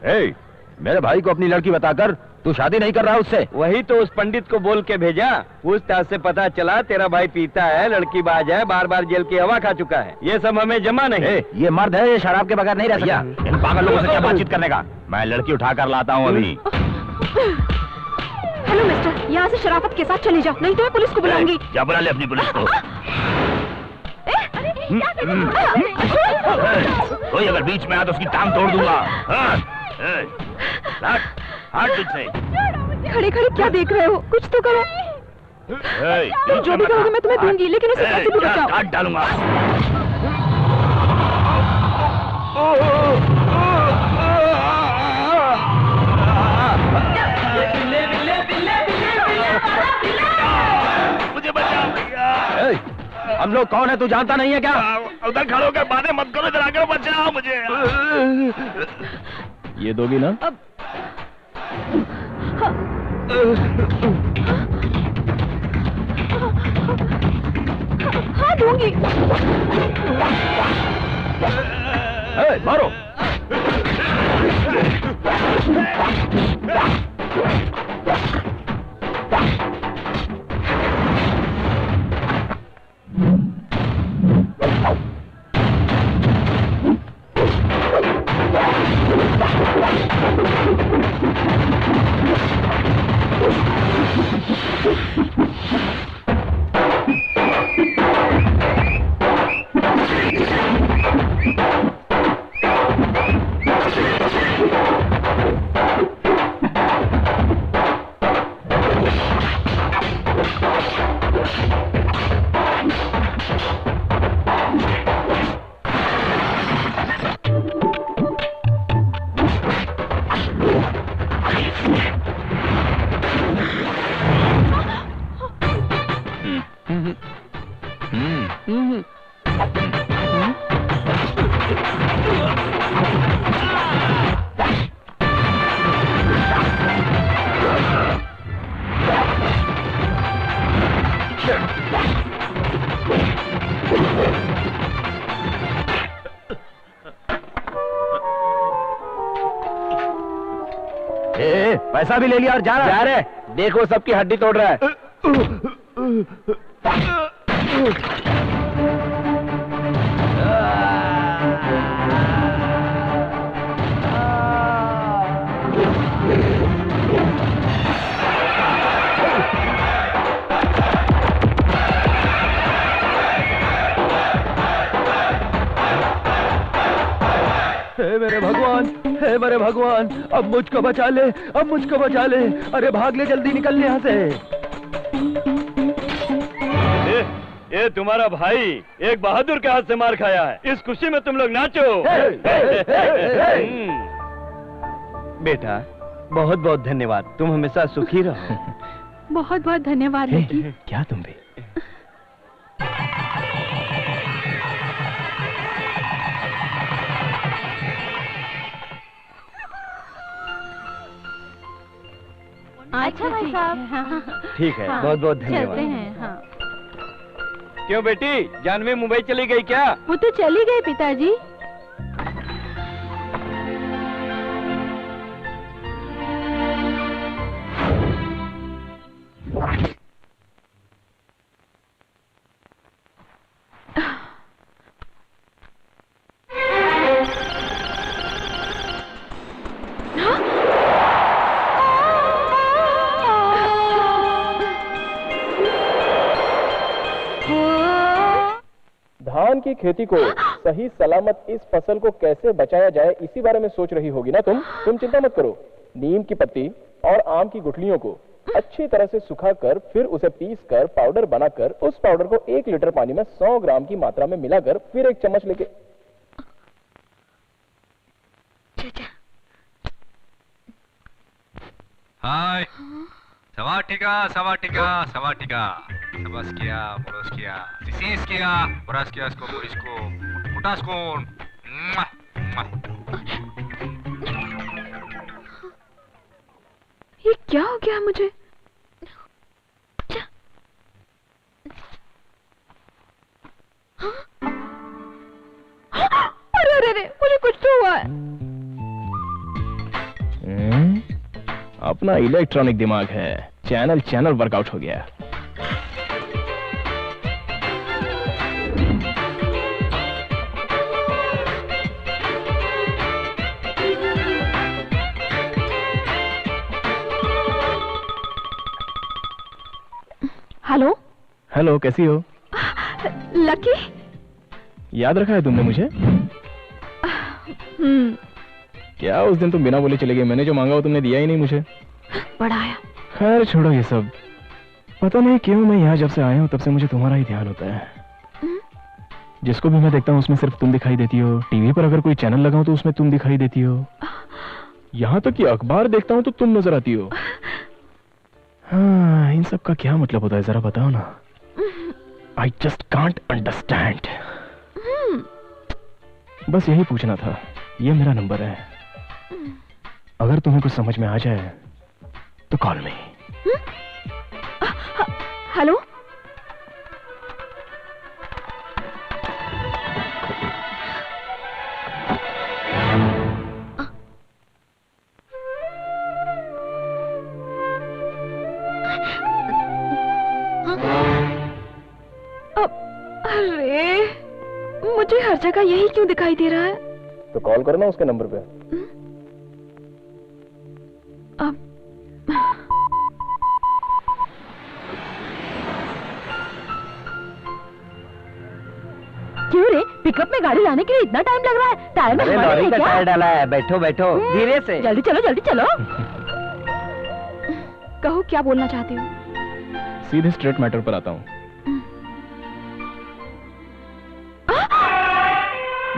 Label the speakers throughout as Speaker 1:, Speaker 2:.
Speaker 1: ए, मेरे भाई को अपनी लड़की बताकर तू शादी नहीं कर रहा उससे?
Speaker 2: वही तो उस पंडित को बोल के भेजा। पूछताछ से पता चला तेरा भाई पीता है, लड़की बाज है, बार बार जेल की हवा खा चुका है। ये सब हमें जमा नहीं।
Speaker 1: ये मर्द है, ये शराब के बगैर नहीं रह सकता। इन पागल लोगों से क्या बातचीत करने का? मैं लड़की उठा कर लाता हूँ अभी।
Speaker 3: हेलो मिस्टर, यहाँ से शराफत के साथ चले जाओ, नहीं तो मैं पुलिस को बुलाऊंगी।
Speaker 1: क्या बुला ले अपनी पुलिस को? कोई अगर बीच में आ तो उसकी टांग तोड़ दूंगा। हाथ तुझसे।
Speaker 3: खड़े खड़े क्या देख रहे हो? कुछ तो करो। जो भी करोगे मैं तुम्हें दूंगी, लेकिन उसे कैसे भी बचाओ।
Speaker 1: काट डालूंगा। मुझे बचाओ भैया। हम लोग कौन है तू जानता नहीं है क्या? उधर खड़े होकर बातें मत करो, इधर आकर बचाओ मुझे। ये दोगी ना?
Speaker 3: हाँ दूंगी।
Speaker 1: मारो। पैसा भी ले लिया और जा रहा है।
Speaker 2: देखो सबकी हड्डी तोड़ रहा है।
Speaker 1: हे मेरे भगवान, हे मेरे भगवान, अब मुझको बचा ले, अब मुझको बचा ले। अरे भाग ले, जल्दी निकल यहाँ से।
Speaker 2: ये तुम्हारा भाई एक बहादुर के हाथ से मार खाया है। इस खुशी में तुम लोग नाचो। बेटा बहुत बहुत धन्यवाद, तुम हमेशा सुखी रहो।
Speaker 3: बहुत बहुत धन्यवाद।
Speaker 1: क्या तुम भी?
Speaker 3: अच्छा भाई साहब।
Speaker 2: ठीक है, बहुत बहुत धन्यवाद।
Speaker 3: चलते हैं। हाँ।
Speaker 2: क्यों बेटी, जानवी मुंबई चली गई क्या?
Speaker 3: वो तो चली गई पिताजी।
Speaker 4: धान की खेती को सही सलामत इस फसल को कैसे बचाया जाए, इसी बारे में सोच रही होगी ना तुम चिंता मत करो। नीम की पत्ती और आम की गुठलियों को अच्छी तरह से सुखाकर फिर उसे पीसकर पाउडर बनाकर उस पाउडर को 1 लीटर पानी में 100 ग्राम की मात्रा में मिलाकर फिर 1 चम्मच लेके।
Speaker 5: हाय, सवाटिका सवाटिका सवाटिका, सबस्किया मोरस्किया, सिसिस्किया मोरस्किया, इसको मोरिस्को मुटास्कोन।
Speaker 3: ये क्या हो गया मुझे? अरे अरे अरे, मुझे कुछ तो हुआ है।
Speaker 4: अपना इलेक्ट्रॉनिक दिमाग है, चैनल चैनल वर्कआउट हो गया।
Speaker 3: हेलो।
Speaker 4: हेलो, कैसी हो?
Speaker 3: लकी।
Speaker 4: याद रखा है तुमने मुझे? क्या उस दिन तुम बिना बोले चले गए? मैंने जो मांगा वो तुमने दिया ही नहीं मुझे।
Speaker 3: बड़ा आया।
Speaker 4: खैर छोड़ो ये सब। पता नहीं क्यों मैं यहाँ जब से आया हूँ तब से मुझे तुम्हारा ही ध्यान होता है। जिसको भी मैं देखता हूँ उसमें सिर्फ तुम दिखाई देती हो। टीवी पर अगर कोई चैनल लगाऊं तो उसमें तुम दिखाई देती हो। यहाँ तक कि अखबार देखता हूँ तो तुम नजर आती हो। हाँ, इन सब का क्या मतलब होता है जरा बताओ ना। I just can't understand. बस यही पूछना था। ये मेरा नंबर है, अगर तुम्हें कुछ समझ में आ जाए तो कॉल मी।
Speaker 3: हेलो। अरे मुझे हर जगह यही क्यों दिखाई दे रहा है?
Speaker 4: तो कॉल करो ना उसके नंबर पे।
Speaker 3: अब क्यों रे, पिकअप में गाड़ी लाने के लिए इतना टाइम लग रहा है? टायर में हवा
Speaker 2: लॉरी
Speaker 3: नहीं
Speaker 2: का
Speaker 3: है क्या?
Speaker 2: टायर डाला है। बैठो बैठो, धीरे से।
Speaker 3: जल्दी चलो जल्दी चलो। कहो क्या बोलना चाहते हो?
Speaker 4: सीधे स्ट्रेट मैटर पर आता हूँ।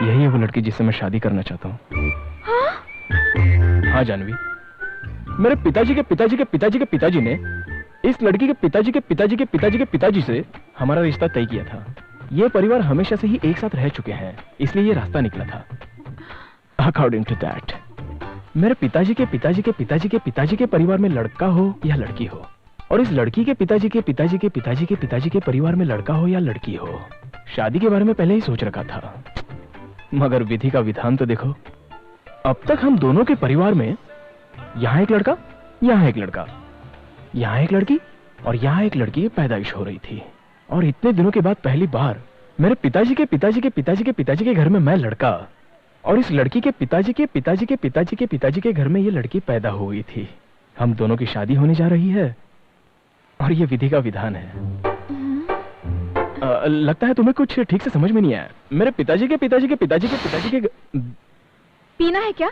Speaker 4: यही है वो लड़की जिससे मैं शादी करना चाहता हूँ। हाँ जानवी, मेरे पिताजी के पिताजी के पिताजी के पिताजी ने इस लड़की के पिताजी के पिताजी के पिताजी के पिताजी से हमारा रिश्ता तय किया था। ये परिवार हमेशा से ही एक साथ रह चुके हैं, इसलिए ये रास्ता निकला था। अकॉर्डिंग टू दैट, मेरे पिताजी के पिताजी के पिताजी के पिताजी के परिवार में लड़का हो या लड़की हो, और इस लड़की के पिताजी के पिताजी के पिताजी के पिताजी के परिवार में लड़का हो या लड़की हो, शादी के बारे में पहले ही सोच रखा था। मगर विधि का विधान तो देखो। अब तक हम दोनों के परिवार में यहाँ एक लड़का, यहाँ एक लड़का, यहाँ एक लड़की और यहाँ एक लड़की की पैदाइश हो रही थी। और इतने दिनों के बाद पहली बार मेरे पिताजी के पिताजी के पिताजी के पिताजी के घर में मैं लड़का, और इस लड़की के पिताजी के पिताजी के पिताजी के पिताजी के घर में ये लड़की पैदा हो गई थी। हम दोनों की शादी होने जा रही है और ये विधि का विधान है। लगता है तुम्हें कुछ ठीक से समझ में नहीं आया। मेरे पिताजी के पिताजी के पिताजी के पिताजी के
Speaker 3: पीना है क्या?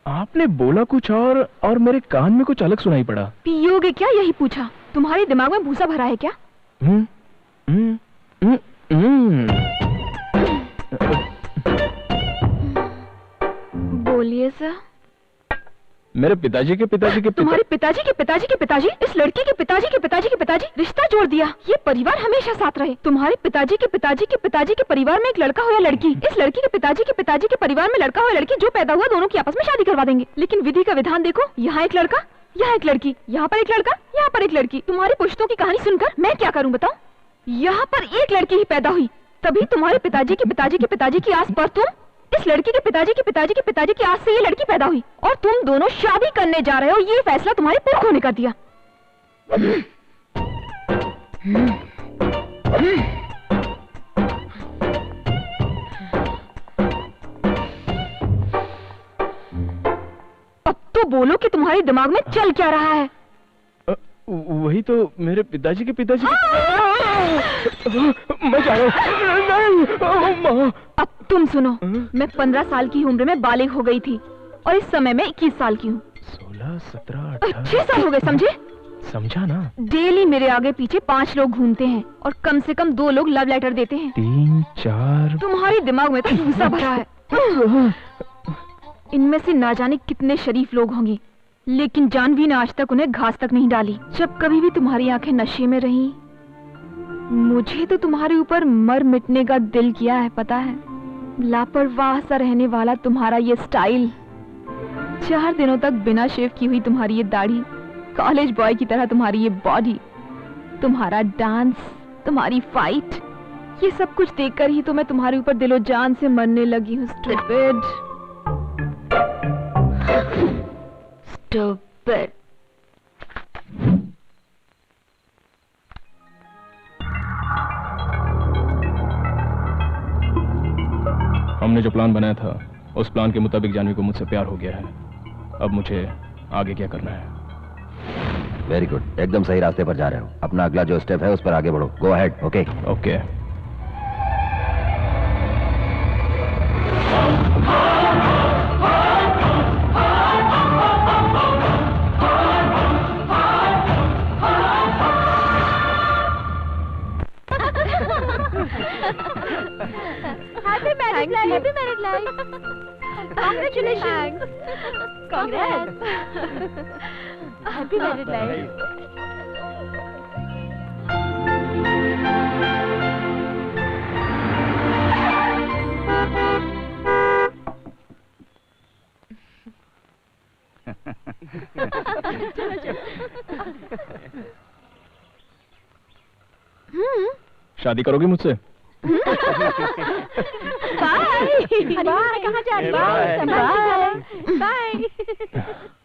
Speaker 4: आपने बोला कुछ और मेरे कान में कुछ अलग सुनाई पड़ा।
Speaker 3: पियोगे क्या, यही पूछा। तुम्हारे दिमाग में भूसा भरा है क्या? बोलिए सर।
Speaker 4: मेरे पिताजी के पिताजी के
Speaker 3: तुम्हारे पिताजी के पिताजी के पिताजी इस लड़की के पिताजी के पिताजी के पिताजी रिश्ता जोड़ दिया। ये परिवार हमेशा साथ रहे। तुम्हारे पिताजी के पिताजी के पिताजी के परिवार में एक लड़का हो या लड़की, इस लड़की के पिताजी के परिवार में लड़का हो या लड़की, जो पैदा हुआ दोनों की आपस में शादी करवा देंगे। लेकिन विधि का विधान देखो, यहाँ एक लड़का, यहाँ एक लड़की, यहाँ पर एक लड़का, यहाँ पर एक लड़की। तुम्हारी पुश्तों की कहानी सुनकर मैं क्या करूँ बताओ? यहाँ पर एक लड़की ही पैदा हुई, तभी तुम्हारे पिताजी के पिताजी के पिताजी की आस पर तुम, इस लड़की के पिताजी के पिताजी के पिताजी की आस से ये लड़की पैदा हुई, और तुम दोनों शादी करने जा रहे हो। ये फैसला तुम्हारे पुरखों ने कर दिया। अब तो बोलो कि तुम्हारे दिमाग में चल क्या रहा है?
Speaker 4: वही तो मेरे पिताजी के पिताजी मैं जा रहा हूँ।
Speaker 3: अब तुम सुनो, मैं 15 साल की उम्र में बालिग हो गई थी और इस समय मैं 21 साल की हूँ।
Speaker 4: 16, 17, 18
Speaker 3: 6 साल हो गए, समझे?
Speaker 4: समझा ना।
Speaker 3: डेली मेरे आगे पीछे 5 लोग घूमते हैं और कम से कम 2 लोग लव लेटर देते हैं।
Speaker 4: 3, 4।
Speaker 3: तुम्हारे दिमाग में तो भूसा भरा है। इनमें से ना जाने कितने शरीफ लोग होंगे, लेकिन जानवी ने आज तक उन्हें घास तक नहीं डाली। जब कभी भी तुम्हारी आंखें नशे में रहीं, मुझे तो तुम्हारे ऊपर मर मिटने का दिल किया है, पता है? लापरवाह सा रहने वाला तुम्हारा ये स्टाइल, 4 दिनों तक बिना शेव की हुई तुम्हारी ये दाढ़ी, कॉलेज बॉय की तरह तुम्हारी ये बॉडी, तुम्हारा डांस, तुम्हारी फाइट, ये सब कुछ देखकर ही तो मैं तुम्हारे ऊपर दिलो जान से मरने लगी हूँ। स्टूपिड। Stupid.
Speaker 4: हमने जो प्लान बनाया था उस प्लान के मुताबिक जानवी को मुझसे प्यार हो गया है। अब मुझे आगे क्या करना है?
Speaker 6: वेरी गुड, एकदम सही रास्ते पर जा रहे हो। अपना अगला जो स्टेप है उस पर आगे बढ़ो। Go ahead. Okay
Speaker 4: okay.
Speaker 3: Happy married life. Happy married life. Congratulations. Congrats. Happy married life.
Speaker 4: शादी करोगी मुझसे?
Speaker 3: बाय। कहाँ जा रही? Bye bye.